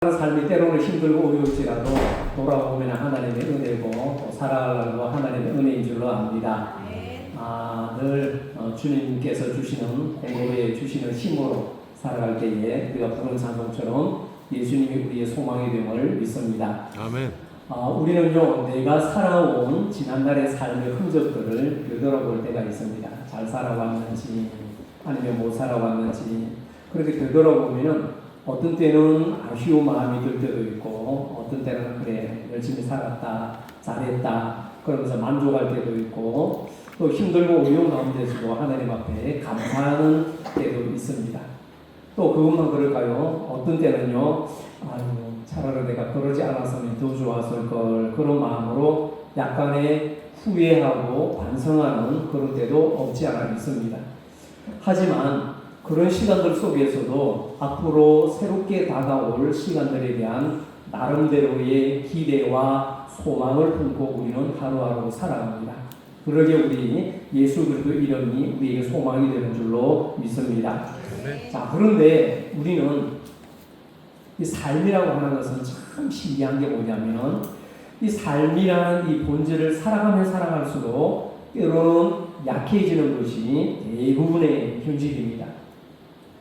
삶이 때로는 힘들고 어려울지라도 돌아보면 하나님의 은혜고 살아가고 하나님의 은혜인 줄로 압니다. 늘 주님께서 주시는 공급해 주시는 힘으로 살아갈 때에 우리가 부른 찬송처럼 예수님이 우리의 소망이 됨을 믿습니다. 아멘. 우리는요, 내가 살아온 지난날의 삶의 흔적들을 되돌아볼 때가 있습니다. 잘 살아왔는지 아니면 못 살아왔는지 그렇게 되돌아보면은 어떤 때는 아쉬운 마음이 들 때도 있고 어떤 때는 그래 열심히 살았다 잘했다 그러면서 만족할 때도 있고 또 힘들고 어려운 가운데서도 하나님 앞에 감사하는 때도 있습니다. 또 그것만 그럴까요? 어떤 때는요, 차라리 내가 그러지 않았으면 더 좋았을 걸 그런 마음으로 약간의 후회하고 반성하는 그런 때도 없지 않아 있습니다. 하지만 그런 시간들 속에서도 앞으로 새롭게 다가올 시간들에 대한 나름대로의 기대와 소망을 품고 우리는 하루하루 살아갑니다. 그러게 우리 예수 그리스도 이름이 우리에게 소망이 되는 줄로 믿습니다. 자, 그런데 우리는 이 삶이라고 하는 것은 참 신기한 게 뭐냐면 이 삶이라는 이 본질을 살아가면 살아갈수록 때로는 약해지는 것이 대부분의 현실입니다.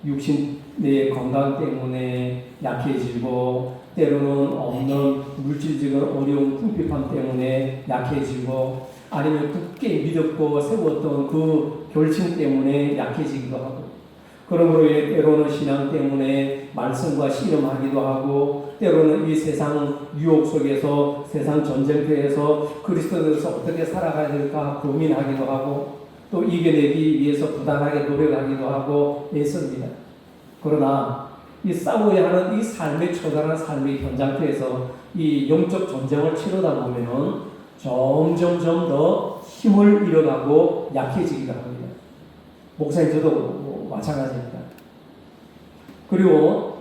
육신의 건강 때문에 약해지고 때로는 없는 물질적인 어려운 궁핍함 때문에 약해지고 아니면 굳게 믿었고 세웠던 그 결심 때문에 약해지기도 하고 그러므로 때로는 신앙 때문에 말씀과 씨름하기도 하고 때로는 이 세상 유혹 속에서 세상 전쟁터에서 그리스도인으로서 어떻게 살아가야 될까 고민하기도 하고 또 이겨내기 위해서 부단하게 노력하기도 하고 애씁니다. 그러나 이 싸워야 하는 이 삶의 처절한 삶의 현장터에서 이 영적 전쟁을 치르다 보면은 점점점 더 힘을 잃어가고 약해지기도 합니다. 목사님 저도 마찬가지입니다. 그리고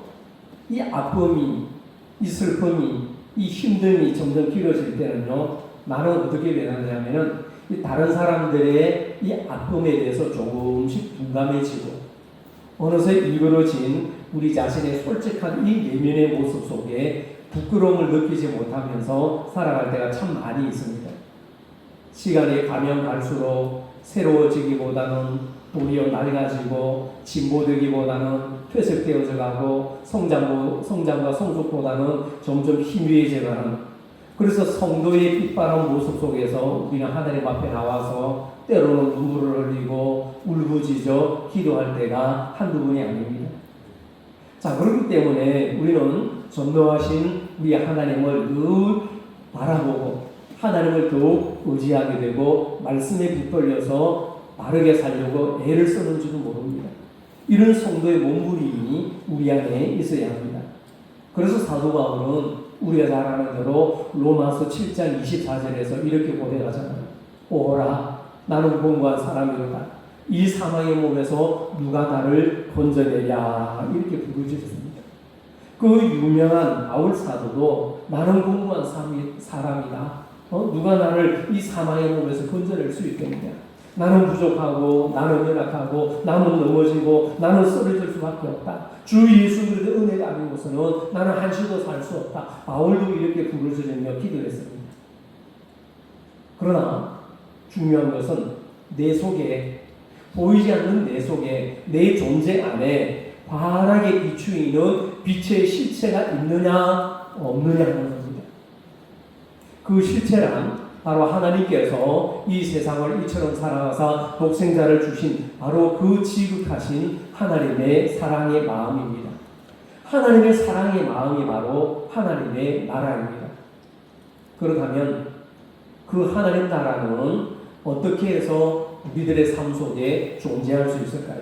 이 아픔이, 이 슬픔이, 이 힘듦이 점점 길어질 때는요, 나는 어떻게 변하냐면은 다른 사람들의 이 아픔에 대해서 조금씩 둔감해지고 어느새 일그러진 우리 자신의 솔직한 이 내면의 모습 속에 부끄러움을 느끼지 못하면서 살아갈 때가 참 많이 있습니다. 시간이 가면 갈수록 새로워지기보다는 도리어 낡아지고 진보되기보다는 퇴색되어져 가고 성장과 성숙보다는 점점 희미해져가는 그래서 성도의 빛바라는 모습 속에서 우리는 하나님 앞에 나와서 때로는 눈물을 흘리고 울부짖어 기도할 때가 한두 번이 아닙니다. 자, 그렇기 때문에 우리는 전능하신 우리 하나님을 늘 바라보고 하나님을 더욱 의지하게 되고 말씀에 붙들려서 바르게 살려고 애를 쓰는 줄은 모릅니다. 이런 성도의 몸부림이 우리 안에 있어야 합니다. 그래서 사도 바울은 우리가 잘 아는 대로 로마서 7장 24절에서 이렇게 고백하잖아요. 오라 나는 공고한 사람이로다. 이 사망의 몸에서 누가 나를 건져내랴 이렇게 부르짖었습니다. 그 유명한 바울 사도도 나는 공고한 사람이다. 누가 나를 이 사망의 몸에서 건져낼 수 있겠느냐. 나는 부족하고 나는 연약하고 나는 넘어지고 나는 쓰러질 수밖에 없다. 주 예수 그리스도의 은혜가 아니고서는 나는 한시도 살 수 없다. 바울도 이렇게 부르짖으며 기도했습니다. 그러나 중요한 것은 내 속에 보이지 않는 내 속에 내 존재 안에 환하게 비추이는 빛의 실체가 있느냐 없느냐 하는 겁니다. 그 실체란 바로 하나님께서 이 세상을 이처럼 살아가사 독생자를 주신 바로 그 지극하신 하나님의 사랑의 마음입니다. 하나님의 사랑의 마음이 바로 하나님의 나라입니다. 그렇다면 그 하나님 나라는 어떻게 해서 우리들의 삶 속에 존재할 수 있을까요?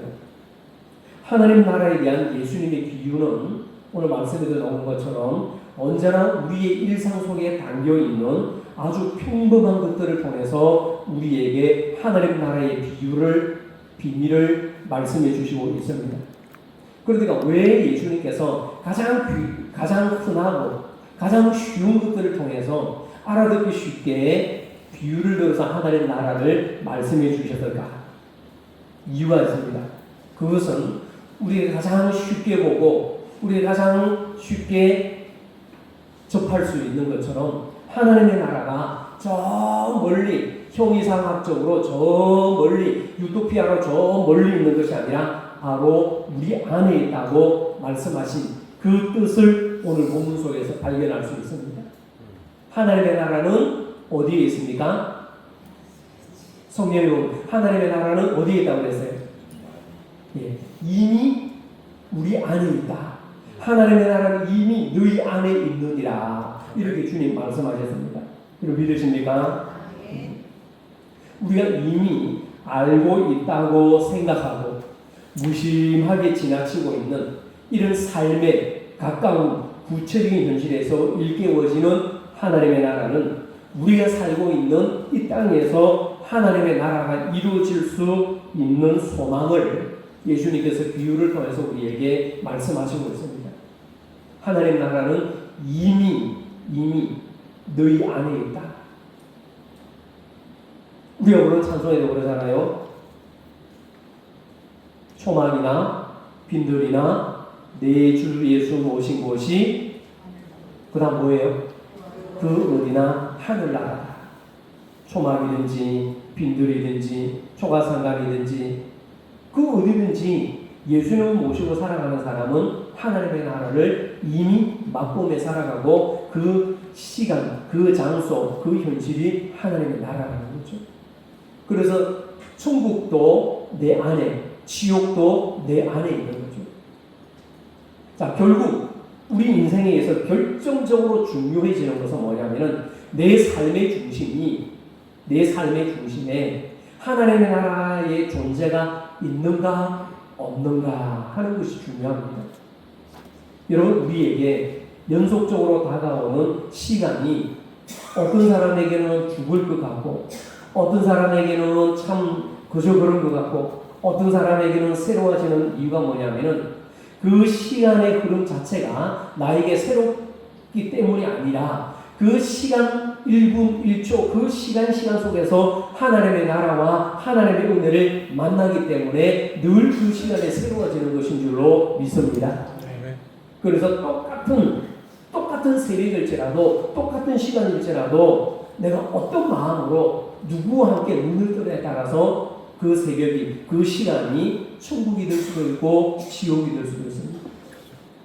하나님 나라에 대한 예수님의 비유는 오늘 말씀에도 나온 것처럼 언제나 우리의 일상 속에 담겨있는 아주 평범한 것들을 통해서 우리에게 하나님 나라의 비밀을 말씀해 주시고 있습니다. 그러니까 왜 예수님께서 가장 흔하고 가장 쉬운 것들을 통해서 알아듣기 쉽게 비유를 들어서 하나님 나라를 말씀해 주셨을까? 이유가 있습니다. 그것은 우리가 가장 쉽게 보고 우리가 가장 쉽게 접할 수 있는 것처럼 하나님의 나라가 저 멀리 형이상학적으로 저 멀리 유토피아로 저 멀리 있는 것이 아니라 바로 우리 안에 있다고 말씀하신 그 뜻을 오늘 본문 속에서 발견할 수 있습니다. 하나님의 나라는 어디에 있습니까? 성경에 보면 하나님의 나라는 어디에 있다고 그랬어요? 예, 이미 우리 안에 있다. 하나님의 나라는 이미 너희 안에 있느니라. 이렇게 주님 말씀하셨습니다. 여러분 믿으십니까? 우리가 이미 알고 있다고 생각하고 무심하게 지나치고 있는 이런 삶에 가까운 구체적인 현실에서 일깨워지는 하나님의 나라는 우리가 살고 있는 이 땅에서 하나님의 나라가 이루어질 수 있는 소망을 예수님께서 비유를 통해서 우리에게 말씀하시고 있습니다. 하나님 나라는 이미 너희 안에 있다. 우리가 부르는 찬송에도 그러잖아요. 초막이나 빈들이나 내 주 예수 모신 곳이 그 다음 뭐예요? 그 어디나 하늘나라다. 초막이든지 빈들이든지 초가상간이든지 그 어디든지 예수님을 모시고 살아가는 사람은 하나님의 나라를 이미 맛보며 살아가고 그 시간, 그 장소, 그 현실이 하나님의 나라라는 거죠. 그래서 천국도 내 안에, 지옥도 내 안에 있는 거죠. 자, 결국 우리 인생에 있어서 결정적으로 중요해지는 것은 뭐냐면은 내 삶의 중심에 하나님의 나라의 존재가 있는가 없는가 하는 것이 중요합니다. 여러분 우리에게 연속적으로 다가오는 시간이 어떤 사람에게는 죽을 것 같고 어떤 사람에게는 참 그저 그런 것 같고 어떤 사람에게는 새로워지는 이유가 뭐냐면은 그 시간의 흐름 자체가 나에게 새롭기 때문이 아니라 그 시간 1분 1초 그 시간 속에서 하나님의 나라와 하나님의 은혜를 만나기 때문에 늘 그 시간에 새로워지는 것인 줄로 믿습니다. 그래서 똑같은 새벽일지라도 똑같은 시간일지라도 내가 어떤 마음으로 누구와 함께 눈을 뜨냐에 따라서 그 새벽이, 그 시간이 천국이 될 수도 있고 지옥이 될 수도 있습니다.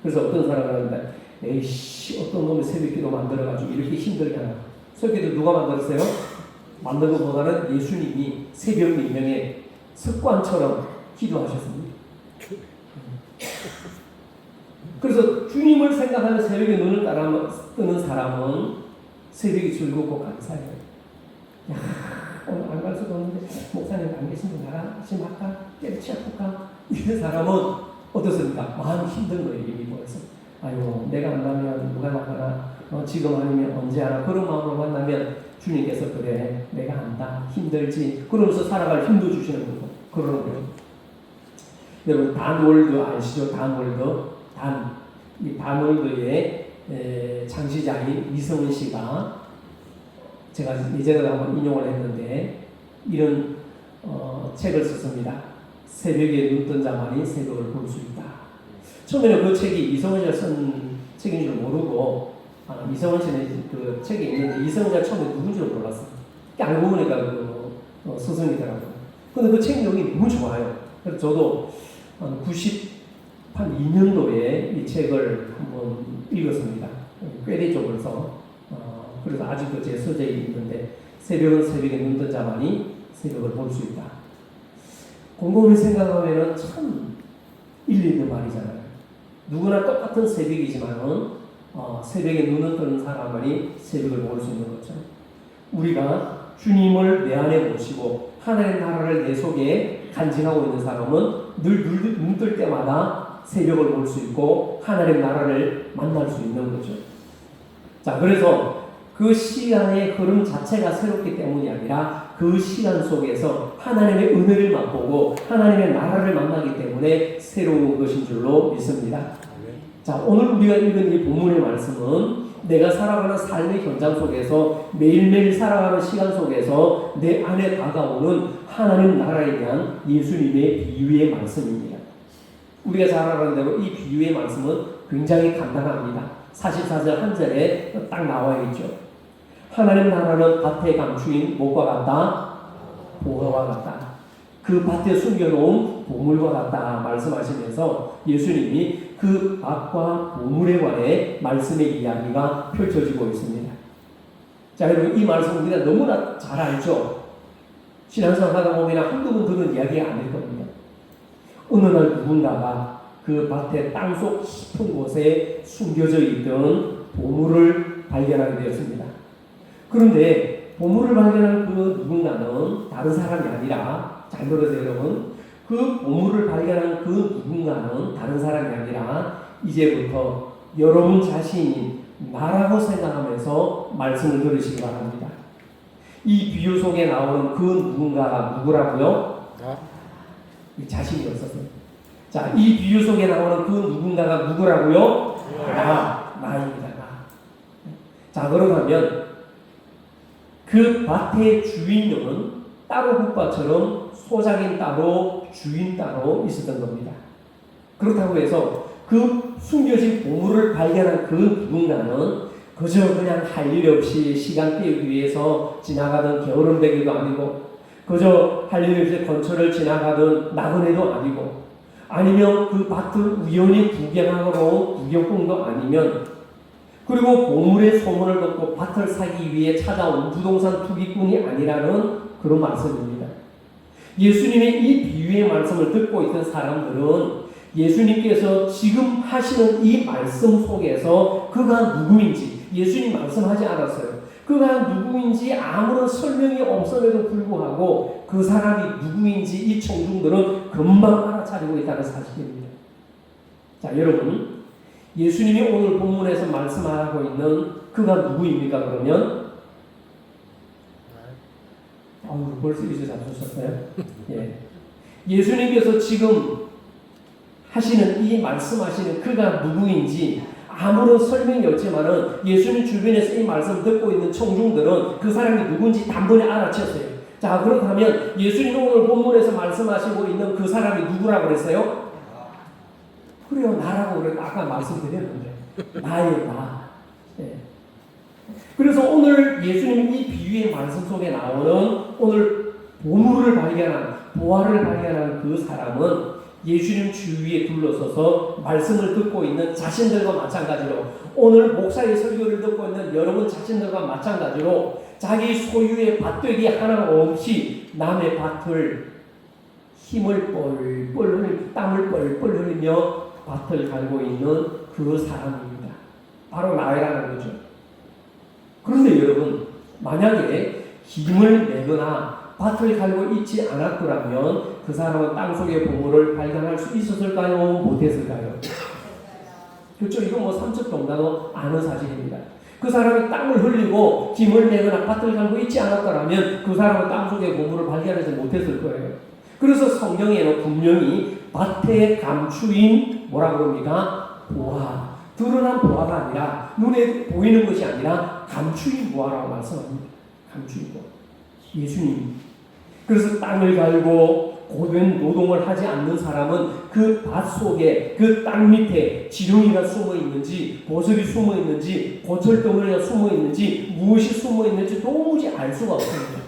그래서 어떤 사람은 합니다. 에이씨, 어떤 놈이 새벽기도 만들어가지고 이렇게 힘들게 하나. 새벽기도 누가 만들었어요? 만든 것보다는 예수님이 새벽 민명에 습관처럼 기도하셨습니다. 그래서 주님을 생각하는 새벽에 눈을 뜨는 사람은 새벽이 즐겁고 감사해요. 야, 오늘 안 갈 수도 없는데 목사님 안 계신데 나랑 같이 할까? 때려치 아플까? 이런 사람은 어떻습니까? 마음이 힘든 거예요. 이미 벌써. 아이고 내가 안 가면 누가 나가나? 지금 아니면 언제 하나? 그런 마음으로 만나면 주님께서 그래 내가 안다 힘들지 그러면서 살아갈 힘도 주시는 거고 그러는 거예요. 여러분 단월드 아시죠? 이 단월드의 창시자인 이성은 씨가 제가 예전에 한번 인용을 했는데 이런 책을 썼습니다. 새벽에 눈 뜬 자만이 새벽을 볼 수 있다. 처음에는 그 책이 이성은 씨가 쓴 책인 줄 모르고 이성은 씨는 그 책이 있는데 이성은 씨가 처음에 누군지를 몰랐어요. 알고 보니까 그 스승이더라고요. 근데 그 책 내용이 너무 좋아요. 그래서 저도 92년도에 이 책을 한번 읽었습니다. 꾀리 쪽을 써. 그래서 아직도 제 서재에 있는데 새벽은 새벽에 눈 뜬 자만이 새벽을 볼 수 있다. 곰곰이 생각하면 참 일리 있는 말이잖아요. 누구나 똑같은 새벽이지만은 새벽에 눈을 뜨는 사람만이 새벽을 볼 수 있는 거죠. 우리가 주님을 내 안에 모시고 하나님의 나라를 내 속에 간직하고 있는 사람은 늘 눈 뜰 때마다 새벽을 볼 수 있고 하나님의 나라를 만날 수 있는 거죠. 자, 그래서 그 시간의 흐름 자체가 새롭기 때문이 아니라 그 시간 속에서 하나님의 은혜를 맛보고 하나님의 나라를 만나기 때문에 새로운 것인 줄로 믿습니다. 자, 오늘 우리가 읽은 이 본문의 말씀은 내가 살아가는 삶의 현장 속에서 매일매일 살아가는 시간 속에서 내 안에 다가오는 하나님 나라에 대한 예수님의 비유의 말씀입니다. 우리가 잘 알아는 대로 이 비유의 말씀은 굉장히 간단합니다. 44절 한 절에 딱 나와 있죠. 하나님 나라는 밭에 감추인 못과 같다, 보화와 같다. 그 밭에 숨겨놓은 보물과 같다 말씀하시면서 예수님이 그 밭과 보물에 관해 말씀의 이야기가 펼쳐지고 있습니다. 자, 여러분 이 말씀 우리가 너무나 잘 알죠. 신앙생활 하다 보면 한두 번 들은 이야기가 아닐 겁니다. 어느 날 누군가가 그 밭의 땅속 깊은 곳에 숨겨져 있던 보물을 발견하게 되었습니다. 그런데 보물을 발견한 그 누군가는 다른 사람이 아니라, 잘 들으세요 여러분, 그 보물을 발견한 그 누군가는 다른 사람이 아니라 이제부터 여러분 자신이 나라고 생각하면서 말씀을 들으시기 바랍니다. 이 비유 속에 나오는 그 누군가가 누구라고요? 자신이었었어요. 자, 이 비유 속에 나오는 그 누군가가 누구라고요? 나입니다. 자, 그러면 그 밭의 주인은 따로 국밥처럼 소작인 따로 주인 따로 있었던 겁니다. 그렇다고 해서 그 숨겨진 보물을 발견한 그 누군가는 그저 그냥 할 일 없이 시간 때우기 위해서 지나가던 게으름뱅이도 아니고, 그저 할 일 없이 건처를 지나가던 나그네도 아니고, 아니면 그 밭을 우연히 구경하러 온 구경꾼도 아니면, 그리고 보물의 소문을 듣고 밭을 사기 위해 찾아온 부동산 투기꾼이 아니라는 그런 말씀입니다. 예수님의 이 비유의 말씀을 듣고 있던 사람들은 예수님께서 지금 하시는 이 말씀 속에서 그가 누구인지 예수님 말씀하지 않았어요. 그가 누구인지 아무런 설명이 없음에도 불구하고 그 사람이 누구인지 이 청중들은 금방 알아차리고 있다는 사실입니다. 자, 여러분, 예수님이 오늘 본문에서 말씀하고 있는 그가 누구입니까? 그러면 벌써 이제 잡수셨어요? 예. 예수님께서 지금 하시는 이 말씀하시는 그가 누구인지 아무런 설명이 없지만은 예수님 주변에서 이 말씀 듣고 있는 청중들은 그 사람이 누군지 단번에 알아챘어요. 자, 그렇다면 예수님이 오늘 본문에서 말씀하시고 있는 그 사람이 누구라고 그랬어요? 그래요, 나라고 그래. 아까 말씀드렸는데 나예요, 나. 예. 그래서 오늘 예수님 이 비유의 말씀 속에 나오는 오늘 보물을 발견한, 보화를 발견한 그 사람은 예수님 주위에 둘러서서 말씀을 듣고 있는 자신들과 마찬가지로, 오늘 목사의 설교를 듣고 있는 여러분 자신들과 마찬가지로 자기 소유의 밭되기 하나 없이 남의 밭을 힘을 뻘뻘 흘리며 땀을 뻘뻘 흘리며 밭을 갈고 있는 그 사람입니다. 바로 나라는 거죠. 그런데 여러분, 만약에 힘을 내거나 밭을 갈고 있지 않았더라면 그 사람은 땅속의 보물을 발견할 수 있었을까요? 못했을까요? 그렇죠. 이건 뭐 삼척동단어 아는 사실입니다. 그 사람이 땀을 흘리고 힘을 내거나 밭을 갈고 있지 않았더라면 그 사람은 땅속의 보물을 발견하지 못했을 거예요. 그래서 성경에는 분명히 밭에 감추인 뭐라고 합니까? 보화. 드러난 보화가 아니라, 눈에 보이는 것이 아니라 감추인 보화라고 말씀합니다. 감추인 보화. 예수님. 그래서 땅을 갈고 고된 노동을 하지 않는 사람은 그 밭 속에, 그 땅 밑에 지렁이가 숨어 있는지, 보석이 숨어 있는지, 고철덩어리가 숨어 있는지, 무엇이 숨어 있는지 도무지 알 수가 없습니다.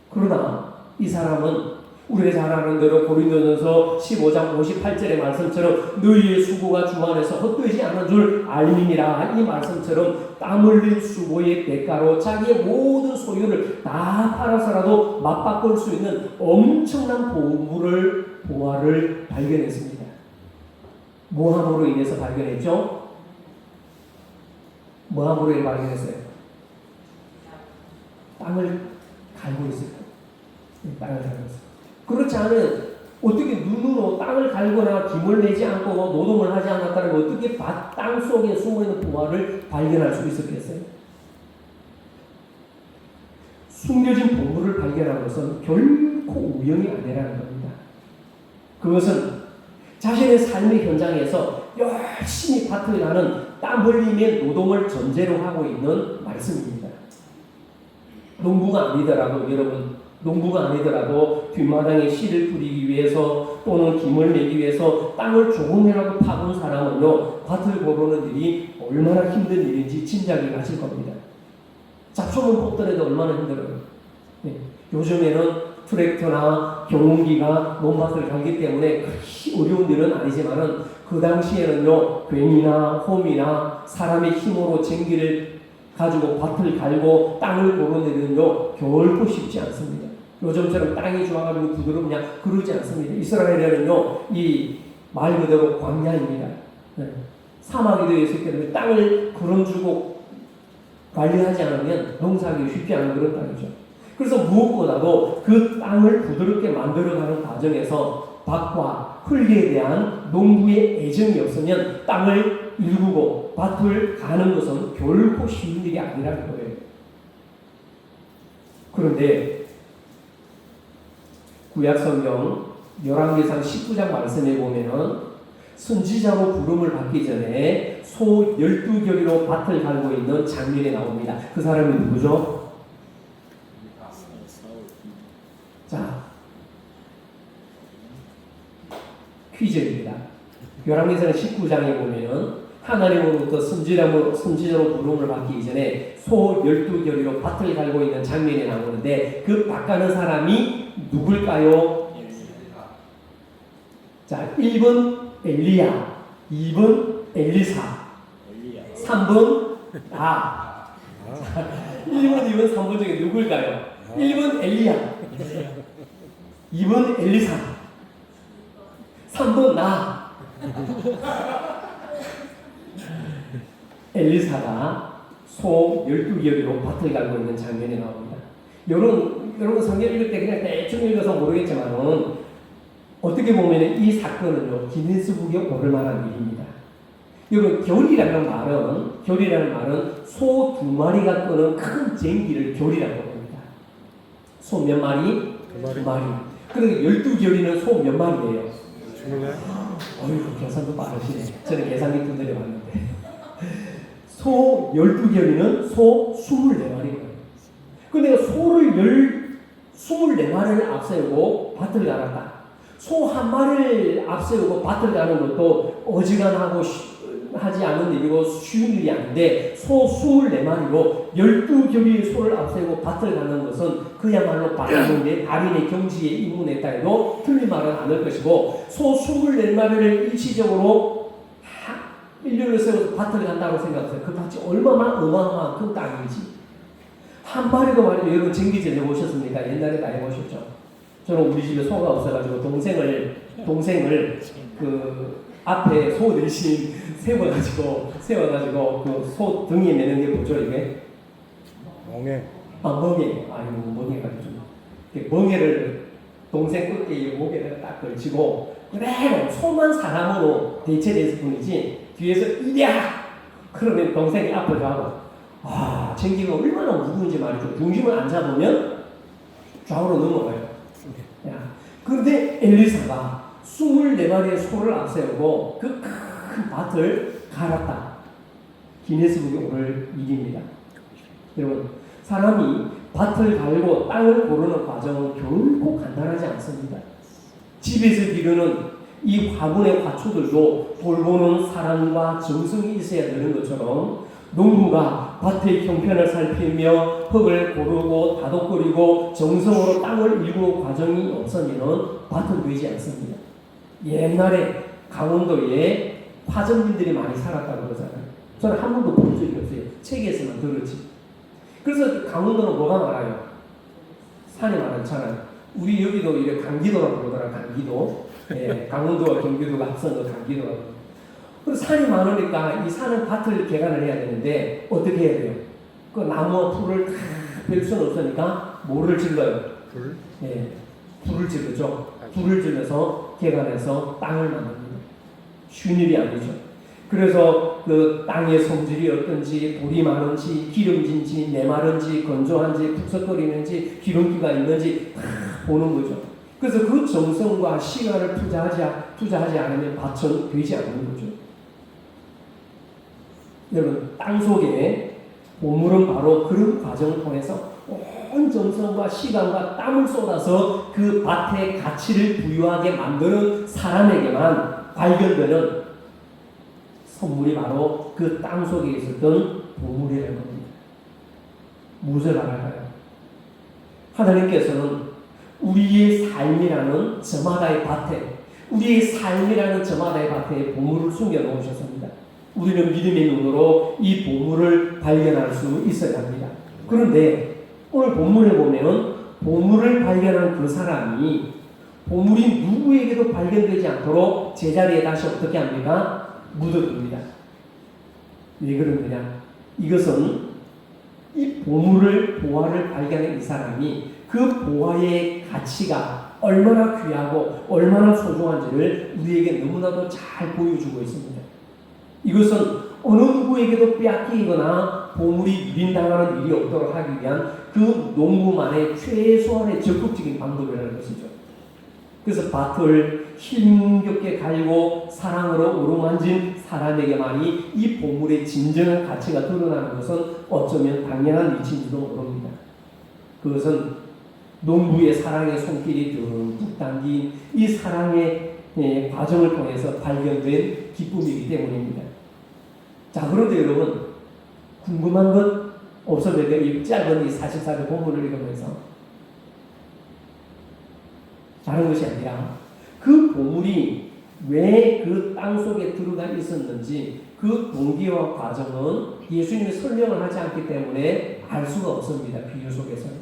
그러나 이 사람은 우리가 잘 아는 대로 고린도전서 15장 58절의 말씀처럼 너희의 수고가 주 안에서 헛되지 않은 줄 알미니라, 이 말씀처럼 땀 흘린 수고의 대가로 자기의 모든 소유를 다 팔아서라도 맞바꿀 수 있는 엄청난 보화를 발견했습니다. 뭐함으로 인해서 발견했죠? 뭐함으로 발견했어요? 땅을 갈고 있어요. 땅을 갈고 있어요. 그렇지 않으면 어떻게 눈으로 땅을 갈거나 힘을 내지 않고 노동을 하지 않았다면 어떻게 땅 속에 숨어있는 보화를 발견할 수 있었겠어요? 숨겨진 보물을 발견한 것은 결코 우연이 아니라는 겁니다. 그것은 자신의 삶의 현장에서 열심히 밭을 가는 땀 흘림의 노동을 전제로 하고 있는 말씀입니다. 농부가 아니더라도 여러분, 농부가 아니더라도 뒷마당에 씨를 뿌리기 위해서 또는 김을 내기 위해서 땅을 조금이라도 파본 사람은요, 밭을 고르는 일이 얼마나 힘든 일인지 짐작이 가실 겁니다. 잡초만 뽑더라도 얼마나 힘들어요. 네. 요즘에는 트랙터나 경운기가 논밭을 갈기 때문에 그렇게 어려운 일은 아니지만은 그 당시에는요, 괜이나 홈이나 사람의 힘으로 쟁기를 가지고 밭을 갈고 땅을 고르내는요 결코 쉽지 않습니다. 요즘처럼 땅이 좋아가지고 부드럽냐 그러지 않습니다. 이스라엘에는요 이 말 그대로 광야입니다. 네. 사막이 되어 있기 때문에 땅을 거름주고 관리하지 않으면 농사하기 쉽지 않은 그런 땅이죠. 그래서 무엇보다도 그 땅을 부드럽게 만들어가는 과정에서 밭과 흙에 대한 농부의 애정이 없으면 땅을 일구고 밭을 가는 것은 결코 쉬운 일이 아니라는 거예요. 그런데 구약성경 열왕기상 19장 말씀에 보면은 선지자로 부름을 받기 전에 소 12결의로 밭을 갈고 있는 장면이 나옵니다. 그 사람이 누구죠? 자, 퀴즈입니다. 열왕기상 19장에 보면은 하나님으로부터 선지자로 부름을 받기 이전에 소 12결의로 밭을 갈고 있는 장면이 나오는데 그 밭 가는 사람이 누굴까요? 자, 1번 엘리야, 2번 엘리사, 3번 1번, 2번, 3번 중에 누굴까요? 1번 엘리야, 2번 엘리사, 3번 엘리사가 소 12결의로 밭을 갈고 있는 장면이 나옵니다. 여러분 성경 읽을 때 그냥 대충 읽어서 모르겠지만은 어떻게 보면 이 사건은요 기네스북에 오를 만한 일입니다. 여러분 결이라는 말은 소 2마리가 끄는 큰 쟁기를 결이라고 합니다. 소 몇 마리? 2마리. 그러니까 12결이는 소 몇 마리예요? 어휴 계산도 빠르시네. 저는 계산기 분들이 왔는데 소 12결이는 소 24마리예요. 근데 소를 24마리를 앞세우고 밭을 갈았다. 소 1마리를 앞세우고 밭을 가는 것도 어지간하고 하지 않은 일이고 쉬운 일이 아닌데 소 24마리로 12결의 소를 앞세우고 밭을 가는 것은 그야말로 달인의 경지에 입문했다 해도 틀린 말은 않을 것이고 소 24마리를 일시적으로 1년을 세워서 밭을 간다고 생각하세요. 그 밭이 얼마나 어마어마한 큰 땅인지. 한 마리도 말이죠. 여러분 쟁기질 해보셨습니까? 옛날에 다 해보셨죠? 저는 우리 집에 소가 없어가지고 동생을 그 앞에 소 대신 세워가지고 그 소 등에 매는 게 뭐죠 이게? 멍에. 멍에. 아이고 멍에가 좀 멍에를 동생 끝에 목에다가 딱 걸치고 그대로 소만 사람으로 대체됐을 뿐이지 뒤에서 이랴 그러면 동생이 앞을 가고 쟁기가 얼마나 무거운지 말이죠. 중심을 안 잡으면 좌우로 넘어가요. 그런데 엘리사가 24마리의 소를 앞세우고 그 큰 밭을 갈았다. 기네스북에 오를 일입니다. 여러분, 사람이 밭을 갈고 땅을 고르는 과정은 결코 간단하지 않습니다. 집에서 기르는 이 화분의 화초들도 돌보는 사랑과 정성이 있어야 되는 것처럼 농부가 밭의 형편을 살피며 흙을 고르고 다독거리고 정성으로 땅을 일구는 과정이 없으면 밭은 되지 않습니다. 옛날에 강원도에 화전민들이 많이 살았다고 그러잖아요. 저는 한 번도 본 적이 없어요. 책에서만 들었지. 그래서 강원도는 뭐가 많아요? 산이 많잖아요. 우리 여기도 이렇게 강기도라고 그러더라. 강기도. 예, 강원도와 경기도가 합성도 강기도라고. 그래서 산이 많으니까 이 산은 밭을 개간을 해야 되는데 어떻게 해야 돼요? 그 나무와 풀을 다 뺄 수는 없으니까 뭐를 질러요? 불? 예, 불을 질르죠. 불을 질러서 개간해서 땅을 만듭니다. 쉬운 일이 아니죠. 그래서 그 땅의 성질이 어떤지, 돌이 많은지, 기름진지, 메마른지, 건조한지, 푹석거리는지, 기름기가 있는지 다 보는 거죠. 그래서 그 정성과 시간을 투자하지 않으면 밭은 되지 않는 거죠. 여러분, 땅 속에 보물은 바로 그런 과정을 통해서 온 정성과 시간과 땀을 쏟아서 그 밭에 가치를 부여하게 만드는 사람에게만 발견되는 선물이 바로 그 땅 속에 있었던 보물이라는 겁니다. 무엇을 말할까요? 하나님께서는 우리의 삶이라는 저마다의 밭에, 우리의 삶이라는 저마다의 밭에 보물을 숨겨 놓으셨습니다. 우리는 믿음의 눈으로 이 보물을 발견할 수 있어야 합니다. 그런데 오늘 본문에 보면 보물을 발견한 그 사람이 보물이 누구에게도 발견되지 않도록 제자리에 다시 어떻게 합니까? 묻어둡니다. 왜 그러느냐? 이것은 이 보화를 발견한 이 사람이 그 보화의 가치가 얼마나 귀하고 얼마나 소중한지를 우리에게 너무나도 잘 보여주고 있습니다. 이것은 어느 누구에게도 빼앗기거나 보물이 유린당하는 일이 없도록 하기 위한 그 농부만의 최소한의 적극적인 방법이라는 것이죠. 그래서 밭을 힘겹게 갈고 사랑으로 어루만진 사람에게만이 이 보물의 진정한 가치가 드러나는 것은 어쩌면 당연한 이치인지도 모릅니다. 그것은 농부의 사랑의 손길이 듬뿍 담긴 이 사랑의 과정을 통해서 발견된 기쁨이기 때문입니다. 자, 그런데 여러분, 궁금한 것 없어도 이 짧은 이 44절 본문을 읽으면서 다른 것이 아니라 그 보물이 왜 그 땅 속에 들어가 있었는지 그 동기와 과정은 예수님이 설명을 하지 않기 때문에 알 수가 없습니다. 비유 속에서는.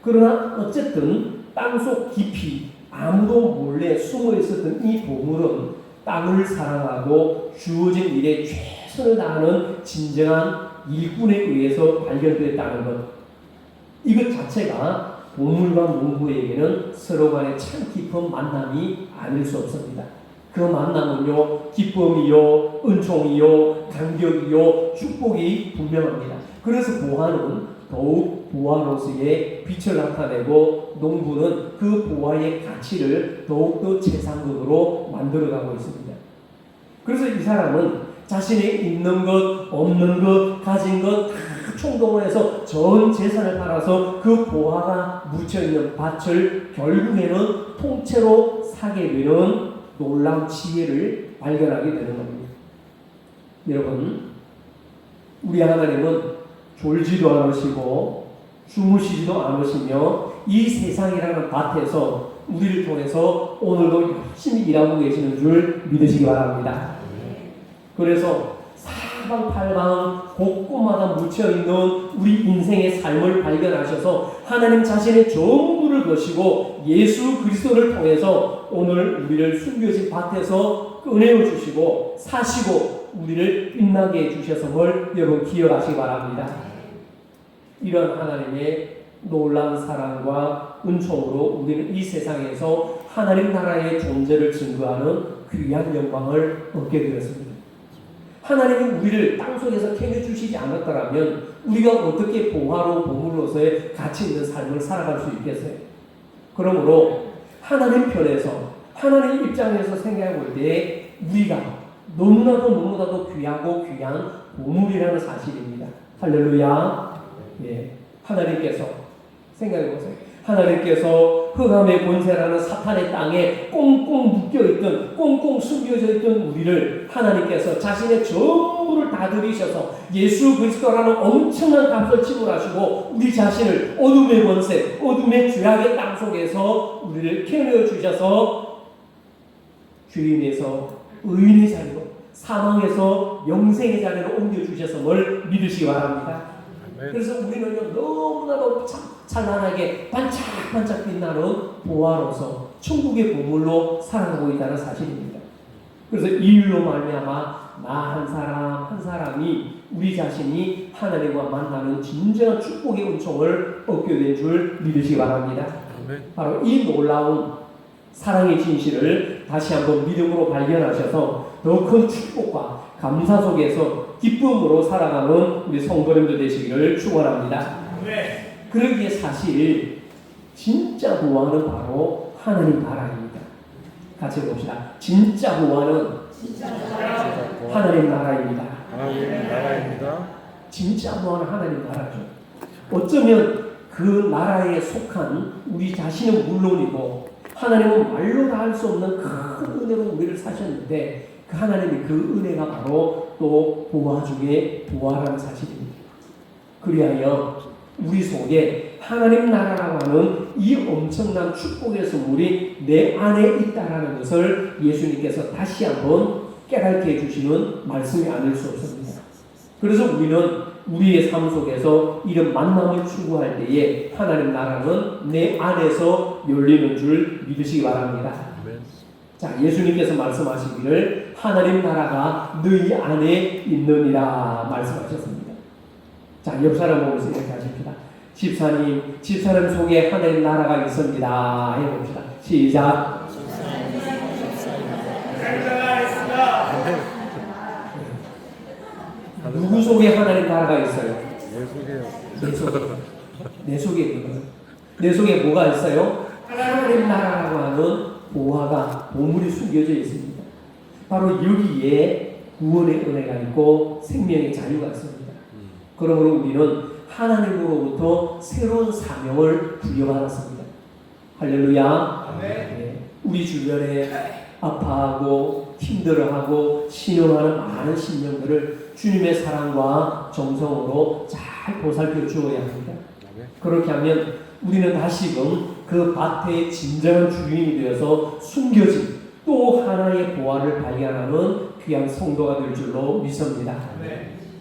그러나 어쨌든 땅속 깊이 아무도 몰래 숨어 있었던 이 보물은 땅을 사랑하고 주어진 일에 최선을 다하는 진정한 일꾼에 의해서 발견됐다는 것. 이것 자체가 보물과 농부에게는 서로 간의 참 깊은 만남이 아닐 수 없습니다. 그 만남은요, 기쁨이요, 은총이요, 감격이요, 축복이 분명합니다. 그래서 보화는 더욱 보화로서의 빛을 나타내고 농부는 그 보화의 가치를 더욱더 최상급으로 만들어가고 있습니다. 그래서 이 사람은 자신이 있는 것, 없는 것, 가진 것 다 총동원해서 전 재산을 팔아서 그 보화가 묻혀있는 밭을 결국에는 통째로 사게 되는 놀라운 지혜를 발견하게 되는 겁니다. 여러분, 우리 하나님은 졸지도 않으시고 주무시지도 않으시며 이 세상이라는 밭에서 우리를 통해서 오늘도 열심히 일하고 계시는 줄 믿으시기 바랍니다. 그래서 사방팔방 곳곳마다 묻혀있는 우리 인생의 삶을 발견하셔서 하나님 자신의 전부를 거시고 예수 그리스도를 통해서 오늘 우리를 숨겨진 밭에서 꺼내어 주시고 사시고 우리를 빛나게 해주셔서를 여러분 기억하시기 바랍니다. 이런 하나님의 놀라운 사랑과 은총으로 우리는 이 세상에서 하나님 나라의 존재를 증거하는 귀한 영광을 얻게 되었습니다. 하나님이 우리를 땅속에서 캐내주시지 않았더라면 우리가 어떻게 보화로 보물로서의 가치 있는 삶을 살아갈 수 있겠어요? 그러므로 하나님 편에서 하나님 입장에서 생각해 볼 때 우리가 너무나도 귀하고 귀한 보물이라는 사실입니다. 할렐루야. 예. 하나님께서 생각해 보세요. 하나님께서 흑암의 권세라는 사탄의 땅에 꽁꽁 묶여있던, 꽁꽁 숨겨져 있던 우리를 하나님께서 자신의 전부를 다 들이셔서 예수 그리스도라는 엄청난 값을 지불하시고 우리 자신을 어둠의 권세, 어둠의 죄악의 땅 속에서 우리를 캐내어 주셔서 죄인에서 의인의 자리로, 사망에서 영생의 자리로 옮겨주셨음을 믿으시기 바랍니다. 그래서 우리는 너무나도 찬란하게 반짝반짝 빛나는 보화로서 천국의 보물로 살아가고 있다는 사실입니다. 그래서 이 일로 말미암아 나 한 사람 한 사람이 우리 자신이 하나님과 만나는 진정한 축복의 은총을 얻게 된 줄 믿으시기 바랍니다. 바로 이 놀라운 사랑의 진실을 다시 한번 믿음으로 발견하셔서 더 큰 축복과 감사 속에서 기쁨으로 살아가는 우리 성도님들 되시기를 축원합니다. 그러기에 사실 진짜 보화는 바로 하나님 나라입니다. 같이 봅시다. 진짜 보화는 하나님 나라입니다. 하나님 나라입니다. 진짜 보화는 하나님 나라죠. 어쩌면 그 나라에 속한 우리 자신은 물론이고 하나님은 말로 다 할 수 없는 큰 은혜로 우리를 사셨는데 그 하나님의 그 은혜가 바로 또 보화 중에 보화라는 사실입니다. 그리하여 우리 속에 하나님 나라라고 하는 이 엄청난 축복의 선물이 내 안에 있다라는 것을 예수님께서 다시 한번 깨닫게 해주시는 말씀이 아닐 수 없습니다. 그래서 우리는 우리의 삶 속에서 이런 만남을 추구할 때에 하나님 나라는 내 안에서 열리는 줄 믿으시기 바랍니다. 자, 예수님께서 말씀하시기를 하나님 나라가 너희 안에 있느니라 말씀하셨습니다. 자, 옆 사람 보면서 이렇게 하십시다. 집사님 속에 하나님 나라가 있습니다. 해봅시다. 시작. 누구 속에 하나님 나라가 있어요? 내 속에 있는 내 속에 뭐가 있어요? 하나님 나라라고 하는 보화가 보물이 숨겨져 있습니다. 바로 여기에 구원의 은혜가 있고 생명의 자유가 있습니다. 그러므로 우리는 하나님으로부터 새로운 사명을 부여받았습니다. 할렐루야. 네. 우리 주변에 아파하고 힘들어하고 신용하는 많은 심령들을 주님의 사랑과 정성으로 잘 보살펴 주어야 합니다. 그렇게 하면 우리는 다시금 그 밭의 진정한 주인이 되어서 숨겨진 또 하나의 보화를 발견하는 귀한 성도가 될 줄로 믿습니다.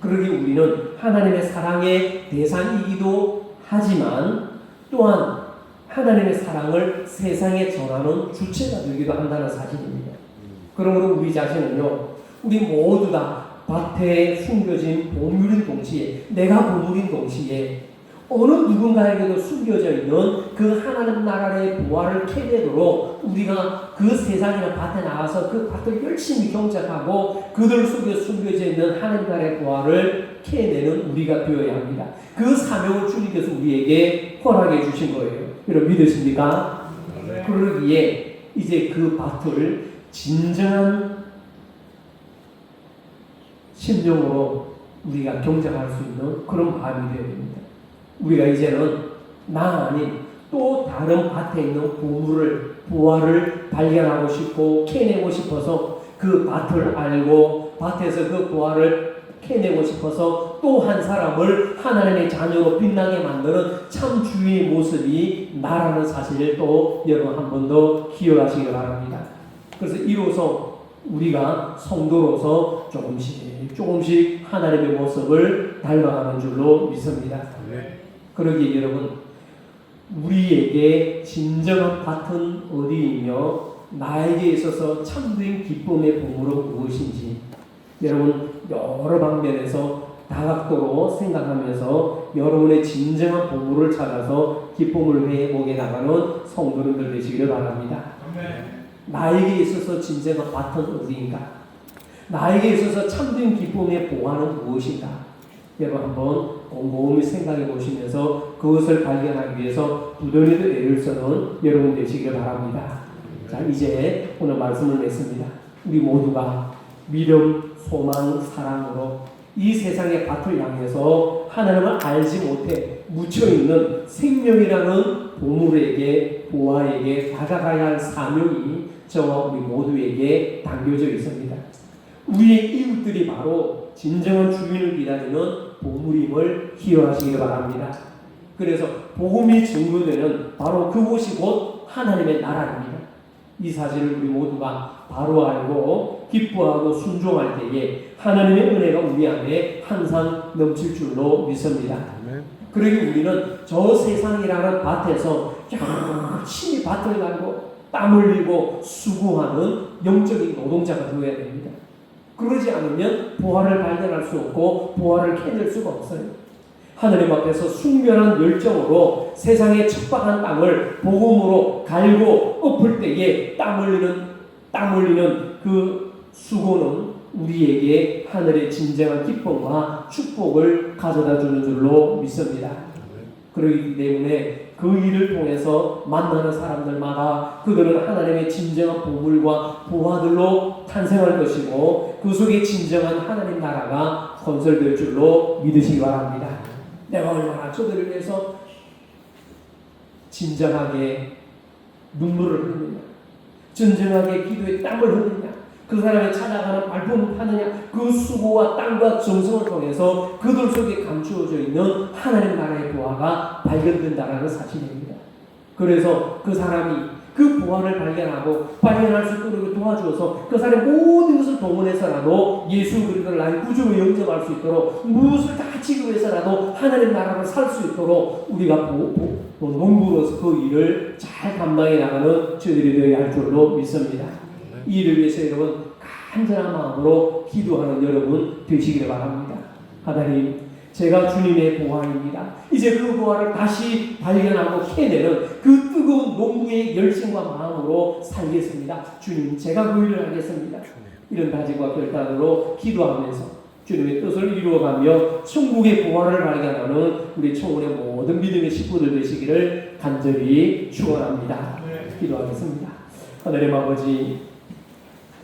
그러기 우리는 하나님의 사랑의 대상이기도 하지만 또한 하나님의 사랑을 세상에 전하는 주체가 되기도 한다는 사실입니다. 그러므로 우리 자신은요, 우리 모두 다 밭에 숨겨진 보물인 동시에, 내가 보물인 동시에 어느 누군가에게도 숨겨져 있는 그 하나님 나라의 보화를 캐내도록 우리가 그 세상이나 밭에 나가서 그 밭을 열심히 경작하고 그들 속에 숨겨져 있는 하나님 나라의 보화를 캐내는 우리가 되어야 합니다. 그 사명을 주님께서 우리에게 허락해 주신 거예요. 여러분 믿으십니까? 네. 그러기에 이제 그 밭을 진정한 심령으로 우리가 경작할 수 있는 그런 마음이 되어야 됩니다. 우리가 이제는 나 아닌 또 다른 밭에 있는 보화를 발견하고 싶고 캐내고 싶어서 그 밭을 알고 밭에서 그 보화를 캐내고 싶어서 또 한 사람을 하나님의 자녀로 빛나게 만드는 참 주의 모습이 나라는 사실을 또 여러분 한 번 더 기억하시기 바랍니다. 그래서 이로써 우리가 성도로서 조금씩 하나님의 모습을 닮아가는 줄로 믿습니다. 그러기에 여러분, 우리에게 진정한 밭은 어디이며 나에게 있어서 참된 기쁨의 보물은 무엇인지 여러분 여러 방면에서 다각도로 생각하면서 여러분의 진정한 보물을 찾아서 기쁨을 회복해 나가는 성도님들 되시기를 바랍니다. 나에게 있어서 진정한 밭은 어디인가? 나에게 있어서 참된 기쁨의 보화는 무엇인가? 여러분 한번 곰곰이 생각해 보시면서 그것을 발견하기 위해서 부단히도 애를 쓰는 여러분 되시기를 바랍니다. 자, 이제 오늘 말씀을 맺습니다. 우리 모두가 믿음, 소망, 사랑으로 이 세상의 밭을 향해서 하나님을 알지 못해 묻혀있는 생명이라는 보물에게, 보화에게 다가가야 할 사명이 저와 우리 모두에게 담겨져 있습니다. 우리의 이웃들이 바로 진정한 주인을 기다리는 보물임을 기억하시기 바랍니다. 그래서 복음이 증거되는 바로 그곳이 곧 하나님의 나라입니다. 이 사실을 우리 모두가 바로 알고 기뻐하고 순종할 때에 하나님의 은혜가 우리 안에 항상 넘칠 줄로 믿습니다. 그러기 우리는 저 세상이라는 밭에서 열심히 밭을 갈고 땀 흘리고 수고하는 영적인 노동자가 되어야 됩니다. 그러지 않으면 보화를 발견할 수 없고 보화를 캐낼 수가 없어요. 하나님 앞에서 숙면한 열정으로 세상의 척박한 땅을 복음으로 갈고 엎을 때에 땀 흘리는 그 수고는 우리에게 하늘의 진정한 기쁨과 축복을 가져다 주는 줄로 믿습니다. 그렇기 때문에 그 일을 통해서 만나는 사람들마다 그들은 하나님의 진정한 보물과 보화들로 탄생할 것이고 그 속에 진정한 하나님 나라가 건설될 줄로 믿으시기 바랍니다. 내가 얼마나 저들을 위해서 진정하게 눈물을 흘리냐, 진정하게 기도에 땀을 흘리냐, 그 사람이 찾아가는 발품을 파느냐, 그 수고와 땀과 정성을 통해서 그들 속에 감추어져 있는 하나님 나라의 보화가 발견된다라는 사실입니다. 그래서 그 사람이 그 보화를 발견할 수 있도록 도와주어서 그 사람의 모든 것을 동원해서라도 예수 그리스도를 나의 구주로 영접할 수 있도록 무엇을 다 지급해서라도 하나님 나라를 살 수 있도록 우리가 농부로서 그 일을 잘 감당해 나가는 저희들이 되어야 할 줄로 믿습니다. 이 일을 위해서 여러분 간절한 마음으로 기도하는 여러분 되시기를 바랍니다. 하나님, 제가 주님의 보화입니다. 이제 그 보화를 다시 발견하고 캐내는 그 뜨거운 농부의 열심과 마음으로 살겠습니다. 주님, 제가 그 일을 하겠습니다. 이런 다짐과 결단으로 기도하면서 주님의 뜻을 이루어가며 천국의 보화를 발견하는 우리 청원의 모든 믿음의 식구들 되시기를 간절히 축원합니다. 기도하겠습니다. 하나님 아버지,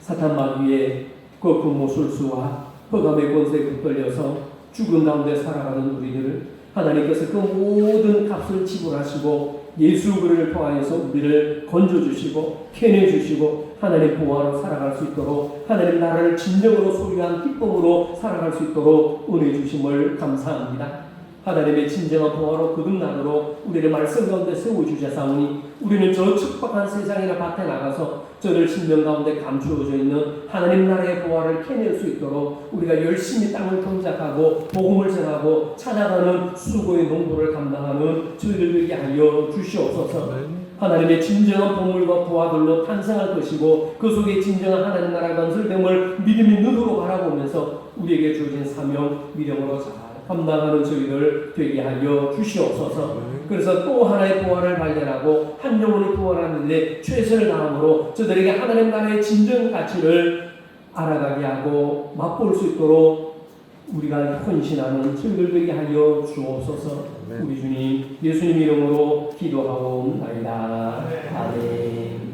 사탄 마귀의 그 근모술수와 흑암의 권세에 붙들려서 죽은 가운데 살아가는 우리들을 하나님께서 그 모든 값을 지불하시고 예수 그리스도를 통하여서 우리를 건져주시고 캐내주시고 하나님 보화로 살아갈 수 있도록 하나님 나라를 진정으로 소유한 기쁨으로 살아갈 수 있도록 은혜 주심을 감사합니다. 하나님의 진정한 보화로 거듭나도록 우리를 말씀 가운데 세워주셨사오니 우리는 저 척박한 세상이나 밭에 나가서 저들 심령 가운데 감추어져 있는 하나님 나라의 보화를 캐낼 수 있도록 우리가 열심히 땅을 경작하고 복음을 전하고 찾아가는 수고의 농부를 감당하는 저희들에게 하여 주시옵소서. 하나님의 진정한 보물과 보화들로 탄생할 것이고 그 속에 진정한 하나님 나라 건설됨을 믿음의 눈으로 바라보면서 우리에게 주어진 사명 믿음으로 잘 감당하는 저희들 되게 하여 주시옵소서. 그래서 또 하나의 보화를 발견하고 한 영혼이 구원하는데 최선을 다함으로 저들에게 하나님 나라의 진정 가치를 알아가게 하고 맛볼 수 있도록 우리가 헌신하는 저희들 되게 하여 주옵소서. 우리 주님 예수님 이름으로 기도하옵나이다. 아멘.